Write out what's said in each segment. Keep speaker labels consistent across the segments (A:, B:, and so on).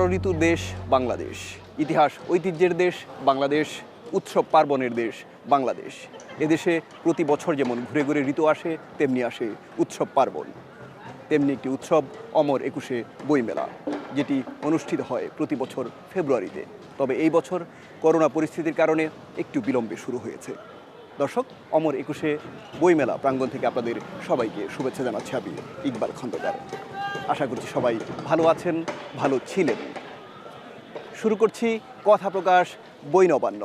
A: ষড়ঋতুর দেশ বাংলাদেশ, ইতিহাস ঐতিহ্যের দেশ বাংলাদেশ, উৎসব পার্বণের দেশ বাংলাদেশ। এদেশে প্রতি বছর যেমন ঘুরে ঘুরে ঋতু আসে, তেমনি আসে উৎসব পার্বণ। তেমনি একটি উৎসব অমর একুশে বইমেলা, যেটি অনুষ্ঠিত হয় প্রতি বছর ফেব্রুয়ারিতে। তবে এই বছর করোনা পরিস্থিতির কারণে একটু বিলম্বে শুরু হয়েছে। দর্শক, অমর একুশে বইমেলা প্রাঙ্গণ থেকে আপনাদের সবাইকে শুভেচ্ছা জানাচ্ছি আমি ইকবাল খন্দকার। আশা করছি সবাই ভালো আছেন, ভালো ছিলেন। শুরু করছি কথা প্রকাশ বই নবান্ন।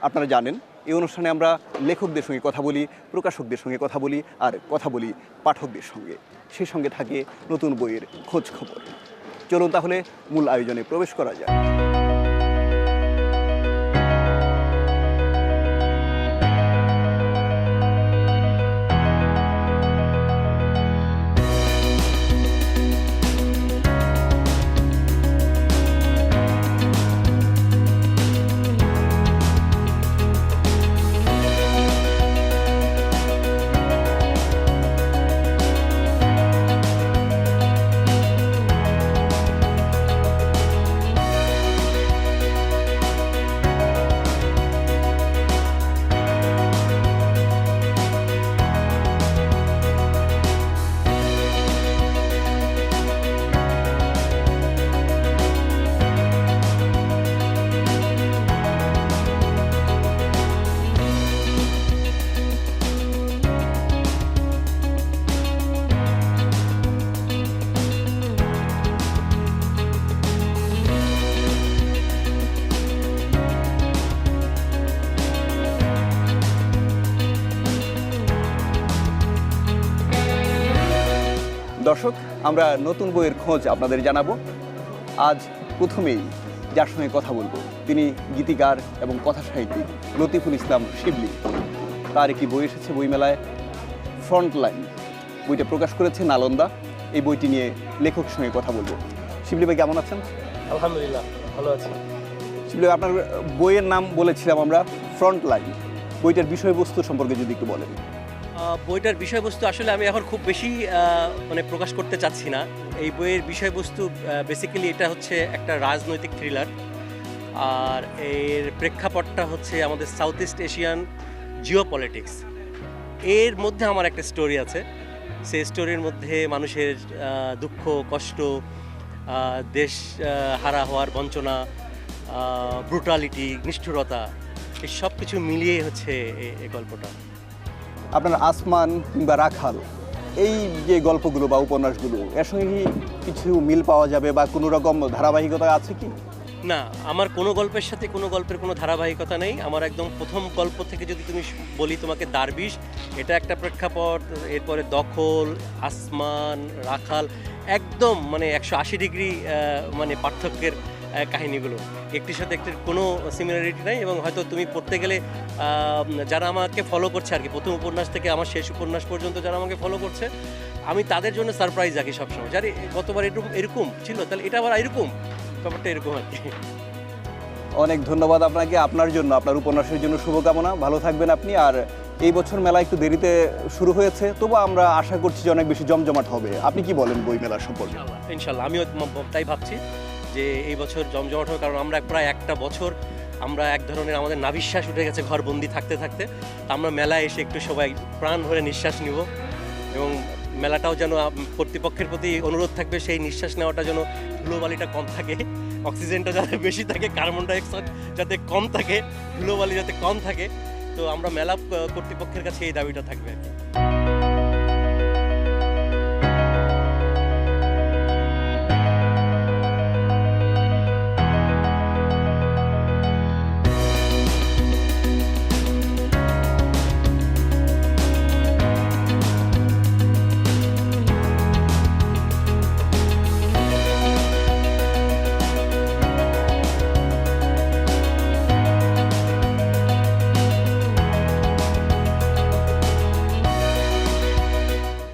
A: আপনারা জানেন এই অনুষ্ঠানে আমরা লেখকদের সঙ্গে কথা বলি, প্রকাশকদের সঙ্গে কথা বলি, আর কথা বলি পাঠকদের সঙ্গে। সেই সঙ্গে থাকে নতুন বইয়ের খোঁজ খবর। চলুন তাহলে মূল আয়োজনে প্রবেশ করা যায়। দর্শক, আমরা নতুন বইয়ের খোঁজ আপনাদের জানাবো। আজ প্রথমেই যার সঙ্গে কথা বলবো তিনি গীতিকার এবং কথা সাহিত্যিক লতিফুল ইসলাম শিবলি। তার একটি বই এসেছে বইমেলায়, ফ্রন্টলাইন। বইটা প্রকাশ করেছে নালন্দা। এই বইটি নিয়ে লেখকের সঙ্গে কথা বলবো। শিবলি ভাই, কেমন আছেন?
B: আলহামদুলিল্লাহ, ভালো আছি।
A: শিবলি ভাই, আপনার বইয়ের নাম বলেছিলাম আমরা ফ্রন্টলাইন। বইটার বিষয়বস্তু সম্পর্কে যদি একটু বলেন।
B: বইটার বিষয়বস্তু আসলে আমি এখন খুব বেশি প্রকাশ করতে চাচ্ছি না। এই বইয়ের বিষয়বস্তু বেসিক্যালি এটা হচ্ছে একটা রাজনৈতিক থ্রিলার, আর এর প্রেক্ষাপটটা হচ্ছে আমাদের সাউথ ইস্ট এশিয়ান জিওপলিটিক্স। এর মধ্যে আমার একটা স্টোরি আছে। সেই স্টোরির মধ্যে মানুষের দুঃখ, কষ্ট, দেশ হারা হওয়ার বঞ্চনা, ব্রুটালিটি, নিষ্ঠুরতা, এই সব কিছু মিলিয়ে হচ্ছে এই গল্পটা।
A: আপনার আসমান কিংবা রাখাল, এই যে গল্পগুলো বা উপন্যাসগুলো, এর সঙ্গে কি কিছু মিল পাওয়া যাবে বা কোনো রকম ধারাবাহিকতা আছে কি?
B: না, আমার কোনো গল্পের সাথে কোনো গল্পের কোনো ধারাবাহিকতা নেই। আমার একদম প্রথম গল্প থেকে যদি তুমি বলি তোমাকে, দারবিশ, এটা একটা প্রেক্ষাপট। এরপরে দখল, আসমান, রাখাল, একদম 180 ডিগ্রি পার্থক্যের কাহিনীগুলো। একটির সাথে একটির কোনো সিমিলারিটি নাই। এবং হয়তো তুমি পড়তে গেলে যারা আমাকে ফলো করছে আর কি, প্রথম উপন্যাস থেকে আমার শেষ উপন্যাস পর্যন্ত যারা আমাকে ফলো করছে, আমি তাদের জন্য সারপ্রাইজ রাখি সবসময়। যারা গতবার এরকম ছিল, তাহলে এটা আবার এরকম, ব্যাপারটা এরকম আর কি।
A: অনেক ধন্যবাদ আপনাকে। আপনার জন্য, আপনার উপন্যাসের জন্য শুভকামনা। ভালো থাকবেন আপনি। আর এই বছর মেলা একটু দেরিতে শুরু হয়েছে, তবু আমরা আশা করছি যে অনেক বেশি জমজমাট হবে। আপনি কি বলেন বই মেলা সম্পর্কে?
B: ইনশাল্লাহ, আমিও তাই ভাবছি যে এই বছর জমজমাট হবে। কারণ আমরা প্রায় একটা বছর আমরা এক ধরনের আমাদের নাভিশ্বাস উঠে গেছে ঘরবন্দি থাকতে থাকতে। আমরা মেলায় এসে একটু সবাই প্রাণ ভরে নিঃশ্বাস নিব, এবং মেলাটাও যেন কর্তৃপক্ষের প্রতি অনুরোধ থাকবে সেই নিঃশ্বাস নেওয়াটা যেন ধুলোবালিটা কম থাকে, অক্সিজেনটা যাতে বেশি থাকে, কার্বন ডাইঅক্সাইড যাতে কম থাকে, ধুলোবালি যাতে কম থাকে। তো আমরা মেলা কর্তৃপক্ষের কাছে এই দাবিটা থাকবে আর কি।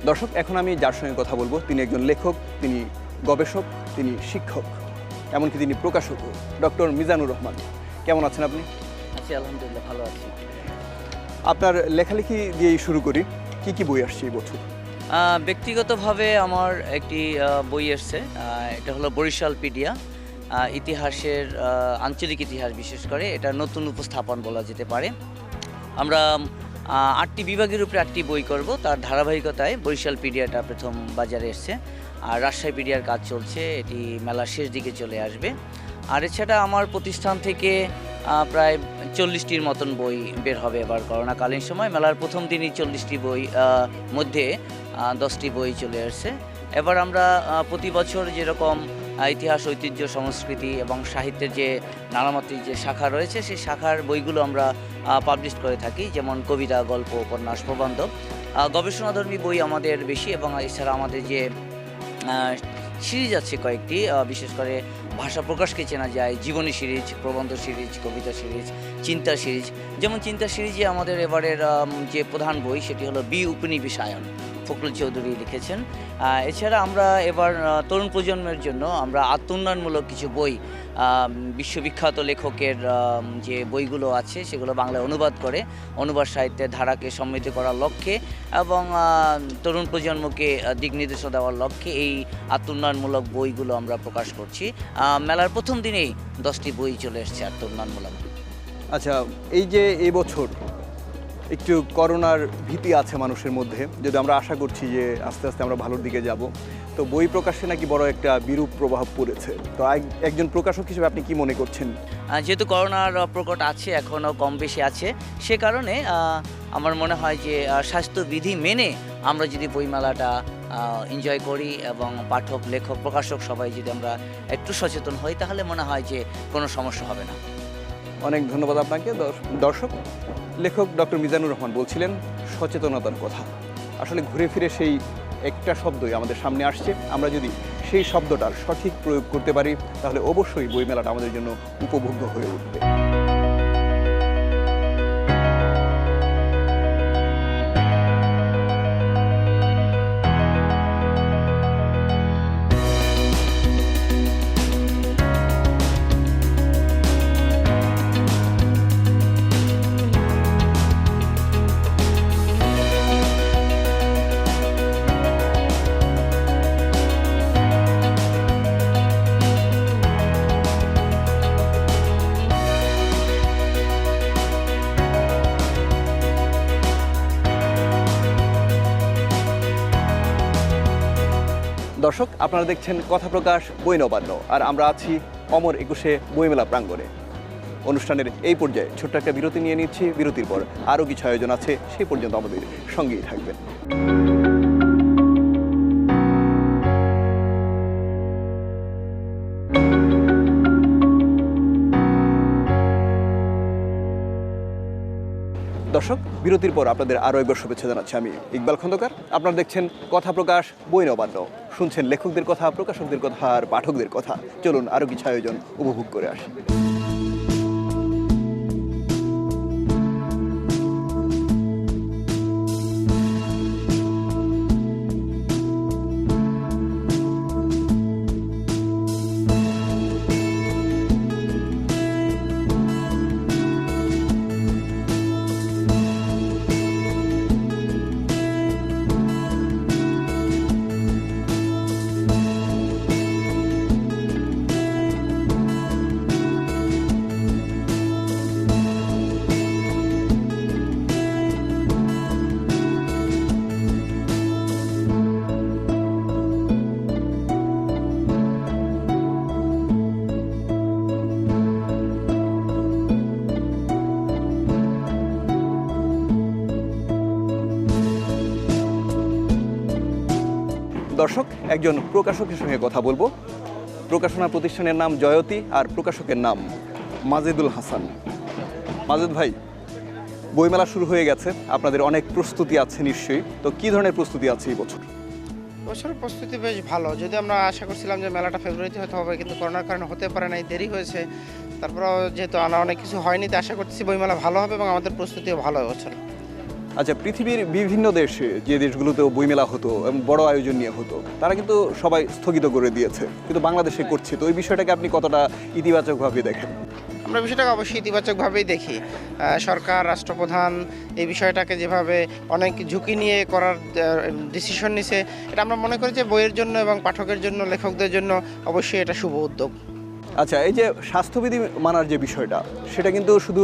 A: দর্শক, এখন আমি যার সঙ্গে কথা বলবো তিনি একজন লেখক, তিনি গবেষক, তিনি শিক্ষক, এমনকি তিনি প্রকাশকও, ডক্টর মিজানুর রহমান। কেমন আছেন আপনি?
C: আছি, আলহামদুলিল্লাহ, ভালো আছি।
A: আপনার লেখালেখি দিয়েই শুরু করি। কি কি বই আসছে এই বছর?
C: ব্যক্তিগতভাবে আমার একটি বই এসছে, এটা হলো বরিশাল পিডিয়া। ইতিহাসের আঞ্চলিক ইতিহাস বিশেষ করে এটা নতুন উপস্থাপন বলা যেতে পারে। আমরা 8টি বিভাগের উপরে 8টি বই করব, তার ধারাবাহিকতায় বরিশাল পিডিয়াটা প্রথম বাজারে এসছে, আর রাজশাহী পিডিয়ার কাজ চলছে, এটি মেলার শেষ দিকে চলে আসবে। আর এছাড়া আমার প্রতিষ্ঠান থেকে প্রায় 40টির মতন বই বের হবে এবার করোনাকালীন সময়। মেলার প্রথম দিনই 40টি বই মধ্যে 10টি বই চলে আসছে। এবার আমরা প্রতি বছর যেরকম ইতিহাস, ঐতিহ্য, সংস্কৃতি এবং সাহিত্যের যে নানামাত্রিক যে শাখা রয়েছে সেই শাখার বইগুলো আমরা পাবলিশ করে থাকি, যেমন কবিতা, গল্প, উপন্যাস, প্রবন্ধ। গবেষণাধর্মী বই আমাদের বেশি, এবং এছাড়া আমাদের যে সিরিজ আছে কয়েকটি, বিশেষ করে ভাষা প্রকাশকে চেনা যায়, জীবনী সিরিজ, প্রবন্ধ সিরিজ, কবিতা সিরিজ, চিন্তা সিরিজ। যেমন চিন্তা সিরিজে আমাদের এবারের যে প্রধান বই সেটি হলো উপনিবেশায়ন, ফখরুল চৌধুরী লিখেছেন। এছাড়া আমরা এবার তরুণ প্রজন্মের জন্য আমরা আত্মোন্নয়নমূলক কিছু বই, বিশ্ববিখ্যাত লেখকের যে বইগুলো আছে সেগুলো বাংলায় অনুবাদ করে অনুবাদ সাহিত্যের ধারাকে সমৃদ্ধ করার লক্ষ্যে এবং তরুণ প্রজন্মকে দিক নির্দেশনা দেওয়ার লক্ষ্যে এই আত্মোন্নয়নমূলক বইগুলো আমরা প্রকাশ করছি। মেলার প্রথম দিনেই 10টি বই চলে এসেছে আত্মোন্নয়নমূলক।
A: আচ্ছা, এই যে এই বছর একটু করোনার ভীতি আছে মানুষের মধ্যে, যদি আমরা আশা করছি যে আস্তে আস্তে আমরা ভালোর দিকে যাব, তো বই প্রকাশে নাকি বড় একটা বিরূপ প্রভাব পড়েছে, তো একজন প্রকাশক হিসেবে আপনি কি মনে করছেন?
C: যেহেতু করোনার প্রকট আছে, এখনও কম বেশি আছে, সে কারণে আমার মনে হয় যে স্বাস্থ্যবিধি মেনে আমরা যদি বইমেলাটা এনজয় করি এবং পাঠক, লেখক, প্রকাশক সবাই যদি আমরা একটু সচেতন হই, তাহলে মনে হয় যে কোনো সমস্যা হবে না।
A: অনেক ধন্যবাদ আপনাকে। দর্শক, লেখক ডক্টর মিজানুর রহমান বলছিলেন সচেতনতার কথা। আসলে ঘুরে ফিরে সেই একটা শব্দই আমাদের সামনে আসছে। আমরা যদি সেই শব্দটার সঠিক প্রয়োগ করতে পারি তাহলে অবশ্যই বইমেলাটা আমাদের জন্য উপভোগ্য হয়ে উঠবে। দর্শক, আপনারা দেখছেন কথা প্রকাশ বই নবান্ন, আর আমরা আছি অমর 21 বইমেলা প্রাঙ্গণে। অনুষ্ঠানের এই পর্যায়ে ছোট্ট একটা বিরতি নিয়ে নিচ্ছি। বিরতির পর আরও কিছু আয়োজন আছে, সেই পর্যন্ত আমাদের সঙ্গেই থাকবেন। দর্শক, বিরতির পর আপনাদের আরও একবার শুভেচ্ছা জানাচ্ছি। আমি ইকবাল খন্দকার। আপনারা দেখছেন কথা প্রকাশ বই নবান্ন, শুনছেন লেখকদের কথা, প্রকাশকদের কথা আর পাঠকদের কথা। চলুন আরও কিছু আয়োজন উপভোগ করে আসি। দর্শক, একজন প্রকাশকের সঙ্গে কথা বলবো। প্রকাশনা প্রতিষ্ঠানের নাম জয়তী, আর প্রকাশকের নাম মাজেদুল হাসান। মাজেদ ভাই, বইমেলা শুরু হয়ে গেছে, আপনাদের অনেক প্রস্তুতি আছে নিশ্চয়ই, তো কি ধরনের প্রস্তুতি আছে এই বছর?
D: বছরের প্রস্তুতি বেশ ভালো, যদি আমরা আশা করছিলাম যে মেলাটা ফেব্রুয়ারিতে হতে হবে, কিন্তু করোনার কারণে হতে পারে নাই, দেরি হয়েছে। তারপরেও যেহেতু অনেক কিছু হয়নি, তো আশা করছি বইমেলা ভালো হবে এবং আমাদের প্রস্তুতিও ভালো বছর।
A: আচ্ছা, পৃথিবীর বিভিন্ন দেশে যে দেশগুলোতেও বইমেলা হতো এবং বড় আয়োজন নিয়ে হতো, তারা কিন্তু সবাই স্থগিত করে দিয়েছে, কিন্তু বাংলাদেশে করছে। তো এই বিষয়টাকে আপনি কতটা ইতিবাচকভাবে দেখেন?
D: আমরা বিষয়টাকে অবশ্যই ইতিবাচকভাবেই দেখি। সরকার, রাষ্ট্রপ্রধান এই বিষয়টাকে যেভাবে অনেক ঝুঁকি নিয়ে করার ডিসিশন নিছে, এটা আমরা মনে করি যে বইয়ের জন্য এবং পাঠকের জন্য, লেখকদের জন্য অবশ্যই এটা শুভ উদ্যোগ।
A: আচ্ছা, এই যে স্বাস্থ্যবিধি মানার যে বিষয়টা, সেটা কিন্তু শুধু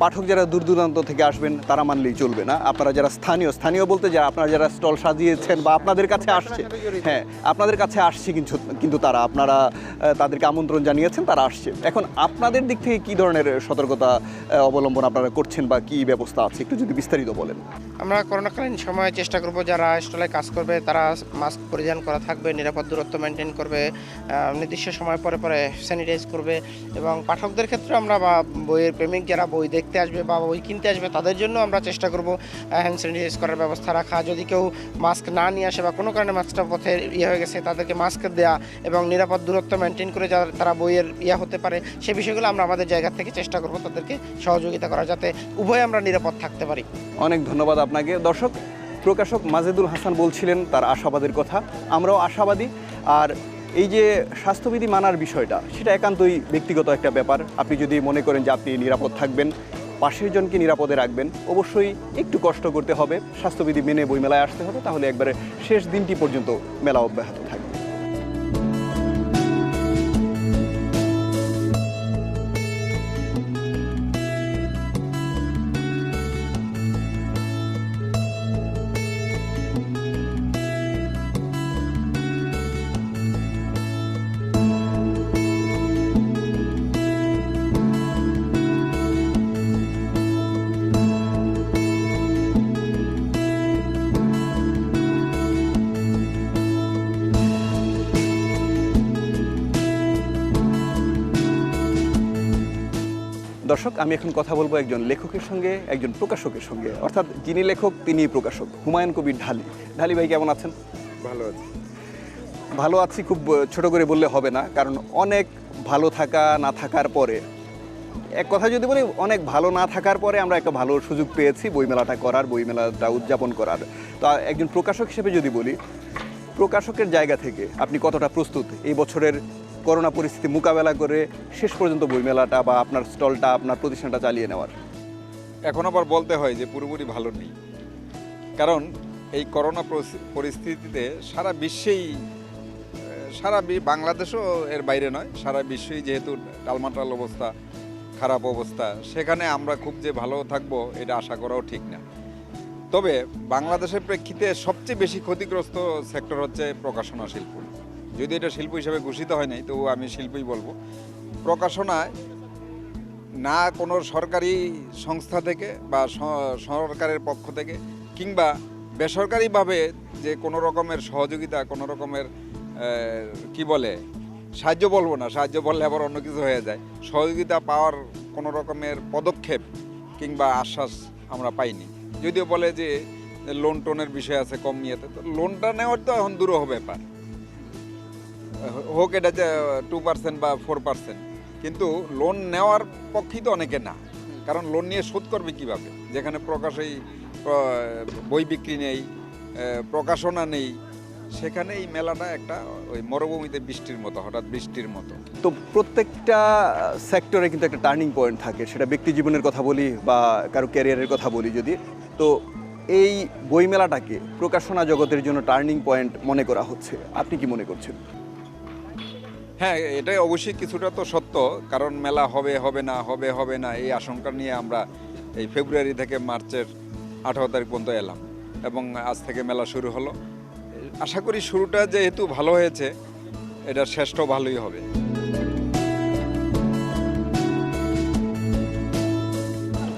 A: পাঠক যারা দূর দূরান্ত থেকে আসবেন তারা মানলেই চলবে না। আপনারা যারা স্থানীয় বলতে যারা আপনারা যারা স্টল সাজিয়েছেন বা আপনাদের কাছে আসছে, হ্যাঁ আপনাদের কাছে আসছে, কিন্তু তারা আপনারা তাদেরকে আমন্ত্রণ জানিয়েছেন, তারা আসছে। এখন আপনাদের দিক থেকে কী ধরনের সতর্কতা অবলম্বন আপনারা করছেন বা কী ব্যবস্থা আছে একটু যদি বিস্তারিত বলেন।
D: আমরা করোনাকালীন সময়ে চেষ্টা করব যারা স্টলে কাজ করবে তারা মাস্ক পরিধান করা থাকবে, নিরাপদ দূরত্ব মেনটেন করবে, নির্দিষ্ট সময় পরে পরে স্যানিটাইজ করবে। এবং পাঠকদের ক্ষেত্রে আমরা বা বইয়ের প্রেমিক যারা বই দেখতে আসবে বা বই কিনতে আসবে তাদের জন্য আমরা চেষ্টা করব হ্যান্ড স্যানিটাইজ করার ব্যবস্থা রাখা। যদি কেউ মাস্ক না নিয়ে আসে বা কোনো কারণে মাস্কটা পথে হয়ে গেছে তাদেরকে মাস্ক দেওয়া এবং নিরাপদ দূরত্ব মেনটেন করে তারা বইয়ের হতে পারে সে বিষয়গুলো আমরা আমাদের জায়গা থেকে চেষ্টা করব তাদেরকে সহযোগিতা করা, যাতে উভয়ে আমরা নিরাপদ থাকতে পারি।
A: অনেক ধন্যবাদ আপনাকে। দর্শক, প্রকাশক মাজেদুল হাসান বলছিলেন তার আশাবাদের কথা, আমরাও আশাবাদী। আর এই যে স্বাস্থ্যবিধি মানার বিষয়টা, সেটা একান্তই ব্যক্তিগত একটা ব্যাপার। আপনি যদি মনে করেন যে আপনি নিরাপদ থাকবেন, পাশের জনকে নিরাপদে রাখবেন, অবশ্যই একটু কষ্ট করতে হবে, স্বাস্থ্যবিধি মেনে বইমেলায় আসতে হবে, তাহলে একবারে শেষ দিনটি পর্যন্ত মেলা অব্যাহত থাকবে। দর্শক, আমি এখন কথা বলবো একজন লেখকের সঙ্গে, একজন প্রকাশকের সঙ্গে, অর্থাৎ যিনি লেখক তিনি প্রকাশক, হুমায়ুন কবির ঢালী। ঢালী ভাই, কেমন আছেন?
E: ভালো আছি।
A: ভালো আছি, খুব ছোট করে বললে হবে না, কারণ অনেক ভালো থাকা না থাকার পরে, এক কথা যদি বলি, অনেক ভালো না থাকার পরে আমরা একটা ভালো সুযোগ পেয়েছি বইমেলাটা করার, বইমেলাটা উদযাপন করার। তো একজন প্রকাশক হিসেবে যদি বলি, প্রকাশকের জায়গা থেকে আপনি কতটা প্রস্তুত এই বছরের করোনা পরিস্থিতি মোকাবেলা করে শেষ পর্যন্ত বইমেলাটা বা আপনার স্টলটা, আপনার প্রতিষ্ঠানটা চালিয়ে নেওয়ার?
E: এখন আবার বলতে হয় যে পুরোপুরি ভালো নেই, কারণ এই করোনা পরিস্থিতিতে সারা বিশ্বেই, বাংলাদেশও এর বাইরে নয়, সারা বিশ্বেই যেহেতু টালমাটাল অবস্থা, খারাপ অবস্থা, সেখানে আমরা খুব যে ভালো থাকবো এটা আশা করাও ঠিক না। তবে বাংলাদেশের প্রেক্ষিতে সবচেয়ে বেশি ক্ষতিগ্রস্ত সেক্টর হচ্ছে প্রকাশনা শিল্প। যদি এটা শিল্প হিসেবে ঘোষিত হয় নাই, তবু আমি শিল্পই বলবো। প্রকাশনায় না কোনো সরকারি সংস্থা থেকে বা সরকারের পক্ষ থেকে কিংবা বেসরকারিভাবে যে কোনো রকমের সহযোগিতা, কোনো রকমের কি বলে, সাহায্য বলবো না, সাহায্য বললে আবার অন্য কিছু হয়ে যায়, সহযোগিতা পাওয়ার কোনো রকমের পদক্ষেপ কিংবা আশ্বাস আমরা পাইনি। যদিও বলে যে লোন টোনের বিষয় আছে কম নিয়েতে, তো লোনটা নেওয়ার তো এখন দূরহ ব্যাপার, হোক এটা যে 2% বা 4%, কিন্তু লোন নেওয়ার পক্ষেই তো অনেকে না, কারণ লোন নিয়ে শোধ করবে কিভাবে, যেখানে প্রকাশেই বই বিক্রি নেই, প্রকাশনা নেই, সেখানে এই মেলাটা একটা ওই মরুভূমিতে বৃষ্টির মতো, হঠাৎ বৃষ্টির মতো।
A: তো প্রত্যেকটা সেক্টরে কিন্তু একটা টার্নিং পয়েন্ট থাকে, সেটা ব্যক্তি জীবনের কথা বলি বা কারো ক্যারিয়ারের কথা বলি যদি, তো এই বইমেলাটাকে প্রকাশনা জগতের জন্য টার্নিং পয়েন্ট মনে করা হচ্ছে, আপনি কি মনে করছেন?
E: হ্যাঁ, এটাই অবশ্যই কিছুটা তো সত্য, কারণ মেলা হবে না এই আশঙ্কা নিয়ে আমরা এই ফেব্রুয়ারি থেকে মার্চের 18 তারিখ পর্যন্ত এলাম এবং আজ থেকে মেলা শুরু হলো। আশা করি শুরুটা যেহেতু ভালো হয়েছে, এটা শেষটাও ভালোই হবে।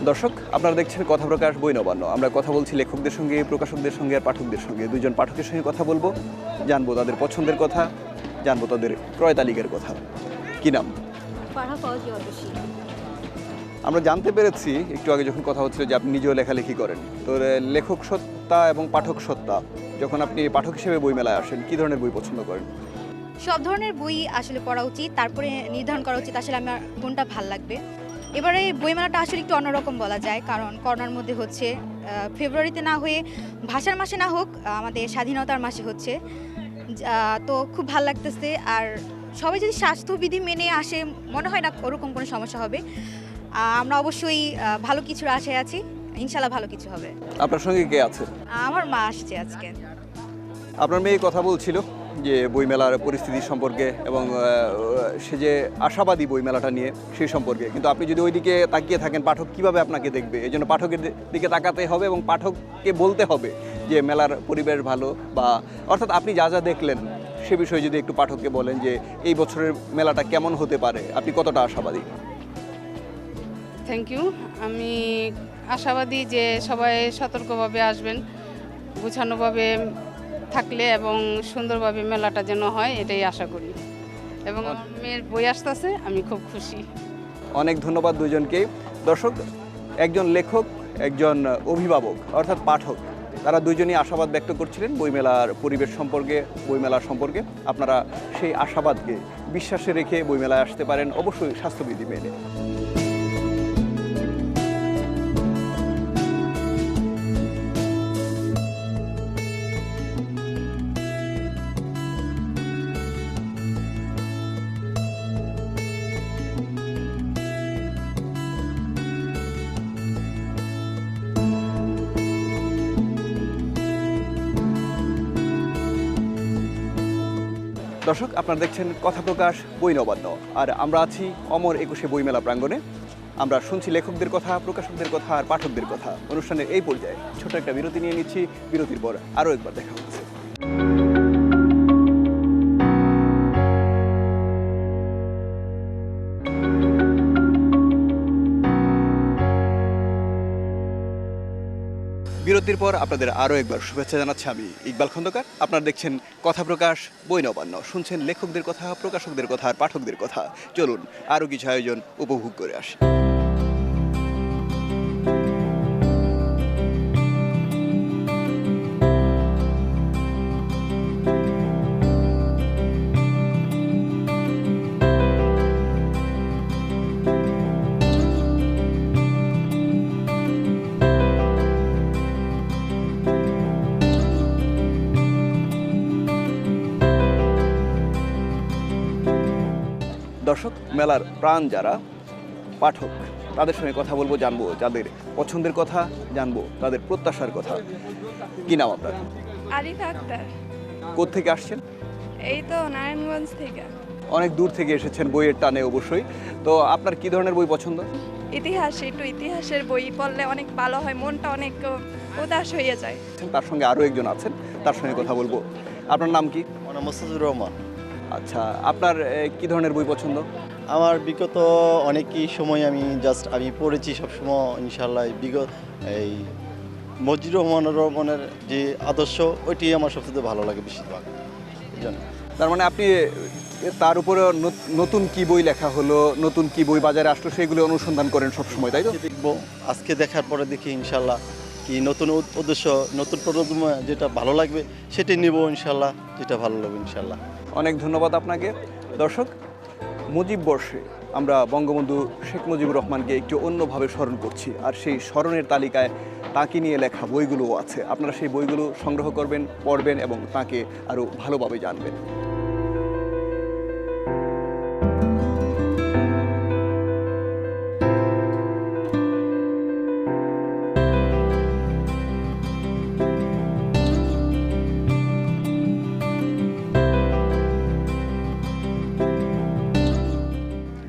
A: দর্শক, আপনারা দেখছেন কথা প্রকাশ বই নবান্ন। আমরা কথা বলছি লেখকদের সঙ্গে, প্রকাশকদের সঙ্গে আর পাঠকদের সঙ্গে। দুইজন পাঠকের সঙ্গে কথা বলবো, জানবো তাদের পছন্দের কথা, জানবো তাদের ক্রয় তালিকার কথা। কি নাম? আমরা জানতে পেরেছি একটু আগে যখন কথা হচ্ছিল যে আপনি নিজেও লেখালেখি করেন, তো লেখক সত্তা এবং পাঠক সত্তা, যখন আপনি পাঠক হিসেবে বইমেলায় আসেন, কি ধরনের বই পছন্দ করেন?
F: সব ধরনের বই আসলে পড়া উচিত, তারপরে নির্ধারণ করা উচিত আসলে আমার কোনটা ভাল লাগবে। এবারে বইমেলাটা আসলে একটু অন্যরকম বলা যায়, কারণ করোনার মধ্যে হচ্ছে, ফেব্রুয়ারিতে না হয়ে ভাষার মাসে না হোক, আমাদের স্বাধীনতার মাসে হচ্ছে, তো খুব ভাল লাগতেছে। আর সবাই যদি স্বাস্থ্যবিধি মেনে আসে, মনে হয় না ওরকম কোনো সমস্যা হবে। আমরা অবশ্যই ভালো কিছুর আশায় আছি, ইনশাল্লাহ ভালো কিছু হবে।
A: আপনার সঙ্গে কে আছে?
F: আমার মা আসছে আজকে।
A: আপনার মেয়ে কথা বলছিল, যে বইমেলার পরিস্থিতি সম্পর্কে এবং সে যে আশাবাদী বইমেলাটা নিয়ে সেই সম্পর্কে, কিন্তু আপনি যদি ওইদিকে তাকিয়ে থাকেন পাঠক কিভাবে আপনাকে দেখবে, এই জন্য পাঠকের দিকে তাকাতে হবে এবং পাঠককে বলতে হবে যে মেলার পরিবেশ ভালো, বা অর্থাৎ আপনি যা যা দেখলেন সে বিষয়ে যদি একটু পাঠককে বলেন যে এই বছরের মেলাটা কেমন হতে পারে, আপনি কতটা আশাবাদী?
G: Thank you. আমি আশাবাদী যে সবাই সতর্কভাবে আসবেন, গুছানোভাবে থাকলে এবং সুন্দরভাবে মেলাটা যেন হয় এটাই আশা করি। এবং আমার মেয়ের বই আসতেছে, আমি খুব খুশি।
A: অনেক ধন্যবাদ দুইজনকেই। দর্শক, একজন লেখক, একজন অভিভাবক অর্থাৎ পাঠক, তারা দুইজনই আশাবাদ ব্যক্ত করছিলেন বইমেলার পরিবেশ সম্পর্কে, বইমেলার সম্পর্কে। আপনারা সেই আশাবাদকে বিশ্বাসে রেখে বইমেলায় আসতে পারেন, অবশ্যই স্বাস্থ্যবিধি মেনে। দর্শক, আপনারা দেখছেন কথা প্রকাশ বই নবান্ন, আর আমরা আছি অমর 21শে বইমেলা প্রাঙ্গণে। আমরা শুনছি লেখকদের কথা, প্রকাশকদের কথা আর পাঠকদের কথা। অনুষ্ঠানের এই পর্যায়ে ছোট একটা বিরতি নিয়ে নিচ্ছি, বিরতির পর আরও একবার দেখা হচ্ছে। বিরতির পর আপনাদের আরও একবার শুভেচ্ছা জানাচ্ছি আমি ইকবাল খন্দকার। আপনারা দেখছেন কথা প্রকাশ বই নবান্ন, শুনছেন লেখকদের কথা, প্রকাশকদের কথা আর পাঠকদের কথা। চলুন আরও কিছু আয়োজন উপভোগ করে আসি। দর্শক, মেলার প্রাণ যারা পাঠক, তাদের সঙ্গে কথা বলবো, জানবো যাদের পছন্দের কথা, জানবো তাদের প্রত্যাশার কথা। কি নাম আপনার?
H: আরিফা আক্তার।
A: কোত্থেকে আসছেন?
H: এই তো নারায়ণগঞ্জ থেকে।
A: অনেক দূর থেকে এসেছেন বইয়ের টানে অবশ্যই। তো আপনার কি ধরনের বই পছন্দ?
H: ইতিহাস, একটু ইতিহাসের বই পড়লে অনেক ভালো হয়, মনটা অনেক উদাস হয়ে যায়।
A: তার সঙ্গে আরও একজন আছেন, তার সঙ্গে কথা বলবো। আপনার নাম কি?
I: আমার নাম মোস্তাফিজুর রহমান।
A: আচ্ছা, আপনার কি ধরনের বই পছন্দ?
I: আমার বিগত অনেকই সময় আমি পড়েছি সবসময় ইনশাল্লাহ বিগত এই মজিদুর রহমানের যে আদর্শ ওইটি আমার সবচেয়ে ভালো লাগে বেশিরভাগ।
A: তার মানে আপনি তার উপরে নতুন কি বই লেখা হলো, নতুন কি বই বাজারে আসলো সেগুলো অনুসন্ধান করেন সবসময়, তাই তো?
I: দেখবো আজকে দেখার পরে দেখি ইনশাল্লাহ কি নতুন উদ্দেশ্য, নতুন প্রজন্ম যেটা ভালো লাগবে সেটাই নেব ইনশাল্লাহ, যেটা ভালো লাগবে ইনশাল্লাহ।
A: অনেক ধন্যবাদ আপনাকে। দর্শক, মুজিব বর্ষে আমরা বঙ্গবন্ধু শেখ মুজিবুর রহমানকে একটু অন্যভাবে স্মরণ করছি, আর সেই স্মরণের তালিকায় তাঁকে নিয়ে লেখা বইগুলোও আছে। আপনারা সেই বইগুলো সংগ্রহ করবেন, পড়বেন এবং তাঁকে আরও ভালোভাবে জানবেন।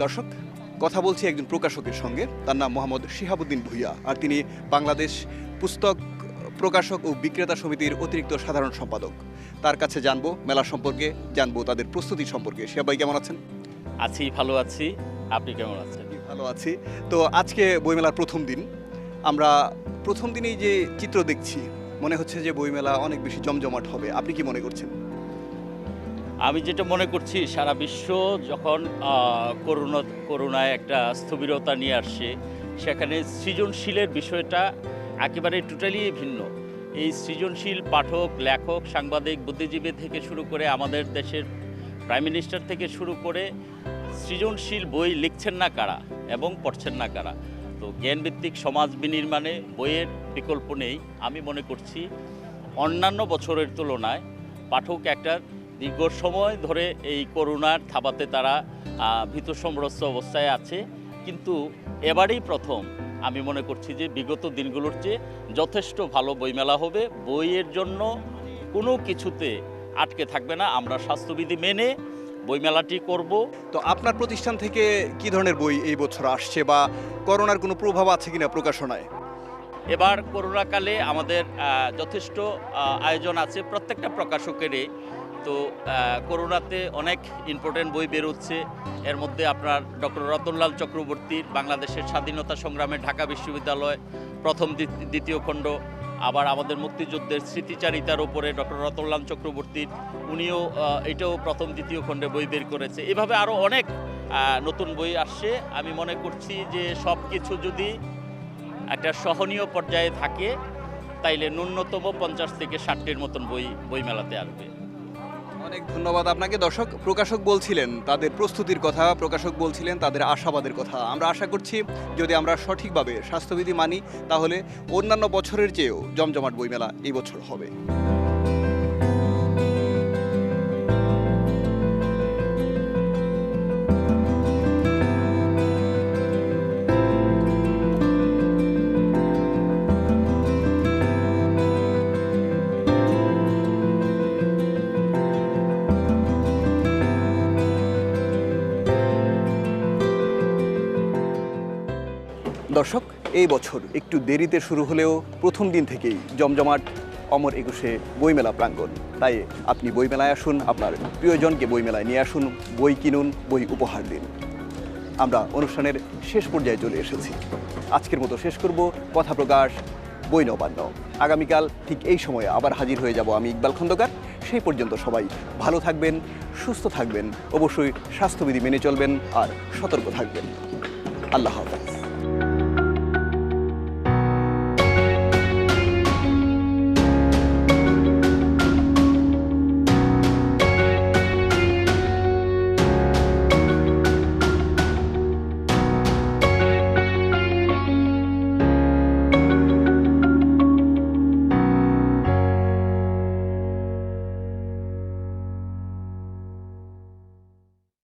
A: দর্শক, কথা বলছি একজন প্রকাশকের সঙ্গে। তার নাম মোহাম্মদ শিহাবুদ্দিন ভুইয়া, আর তিনি বাংলাদেশ পুস্তক প্রকাশক ও বিক্রেতা সমিতির অতিরিক্ত সাধারণ সম্পাদক। তার কাছে জানবো মেলা সম্পর্কে, জানবো তাদের প্রস্তুতি সম্পর্কে। শিহাব ভাই কেমন আছেন?
J: আছি, ভালো আছি। আপনি কেমন আছেন?
A: ভালো আছি। তো আজকে বইমেলার প্রথম দিন, আমরা প্রথম দিনেই যে চিত্র দেখছি মনে হচ্ছে যে বইমেলা অনেক বেশি জমজমাট হবে। আপনি কি মনে করছেন?
J: আমি যেটা মনে করছি, সারা বিশ্ব যখন করোনায় একটা স্থবিরতা নিয়ে আসছে, সেখানে সৃজনশীলের বিষয়টা একেবারে টোটালি ভিন্ন। এই সৃজনশীল পাঠক, লেখক, সাংবাদিক, বুদ্ধিজীবী থেকে শুরু করে আমাদের দেশের প্রাইম মিনিস্টার থেকে শুরু করে সৃজনশীল বই লিখছেন না কারা এবং পড়ছেন না কারা। তো জ্ঞানভিত্তিক সমাজ বিনির্মাণে বইয়ের বিকল্প নেই। আমি মনে করছি অন্যান্য বছরের তুলনায় পাঠক একটা দীর্ঘ সময় ধরে এই করোনার থাবাতে তারা ভীতসম্রস্ত অবস্থায় আছে, কিন্তু এবারেই প্রথম আমি মনে করছি যে বিগত দিনগুলোর চেয়ে যথেষ্ট ভালো বইমেলা হবে। বইয়ের জন্য কোনো কিছুতে আটকে থাকবে না। আমরা স্বাস্থ্যবিধি মেনে বইমেলাটি করব।
A: তো আপনার প্রতিষ্ঠান থেকে কি ধরনের বই এই বছর আসছে বা করোনার কোনো প্রভাব আছে কিনা প্রকাশনায়?
J: এবার করোনাকালে আমাদের যথেষ্ট আয়োজন আছে প্রত্যেকটা প্রকাশকেরই। তো করোনাতে অনেক ইম্পর্টেন্ট বই বেরোচ্ছে। এর মধ্যে আপনার ডক্টর রতনলাল চক্রবর্তীর বাংলাদেশের স্বাধীনতা সংগ্রামে ঢাকা বিশ্ববিদ্যালয় প্রথম দ্বিতীয় খণ্ড, আবার আমাদের মুক্তিযুদ্ধের স্মৃতিচারিতার উপরে ডক্টর রতনলাল চক্রবর্তীর উনিও এটাও প্রথম দ্বিতীয় খণ্ডে বই বের করেছে। এভাবে আরও অনেক নতুন বই আসছে। আমি মনে করছি যে সব কিছু যদি একটা সহনীয় পর্যায়ে থাকে তাইলে ন্যূনতম 50 থেকে 60টির মতন বইমেলাতে আসবে।
A: অনেক ধন্যবাদ আপনাকে। দর্শক, প্রকাশক বলছিলেন তাদের প্রস্তুতির কথা, প্রকাশক বলছিলেন তাদের আশাবাদের কথা। আমরা আশা করছি যদি আমরা সঠিকভাবে স্বাস্থ্যবিধি মানি তাহলে অন্যান্য বছরের চেয়েও জমজমাট বইমেলা এই বছর হবে। দর্শক, এই বছর একটু দেরিতে শুরু হলেও প্রথম দিন থেকেই জমজমাট অমর একুশে বইমেলা প্রাঙ্গণ। তাই আপনি বইমেলায় আসুন, আপনার প্রিয়জনকে বইমেলায় নিয়ে আসুন, বই কিনুন, বই উপহার দিন। আমরা অনুষ্ঠানের শেষ পর্যায়ে চলে এসেছি। আজকের মতো শেষ করব কথা প্রকাশ বই নবান্ন। আগামীকাল ঠিক এই সময়ে আবার হাজির হয়ে যাব আমি, ইকবাল খন্দকার। সেই পর্যন্ত সবাই ভালো থাকবেন, সুস্থ থাকবেন, অবশ্যই স্বাস্থ্যবিধি মেনে চলবেন আর সতর্ক থাকবেন। আল্লাহ হাফেজ।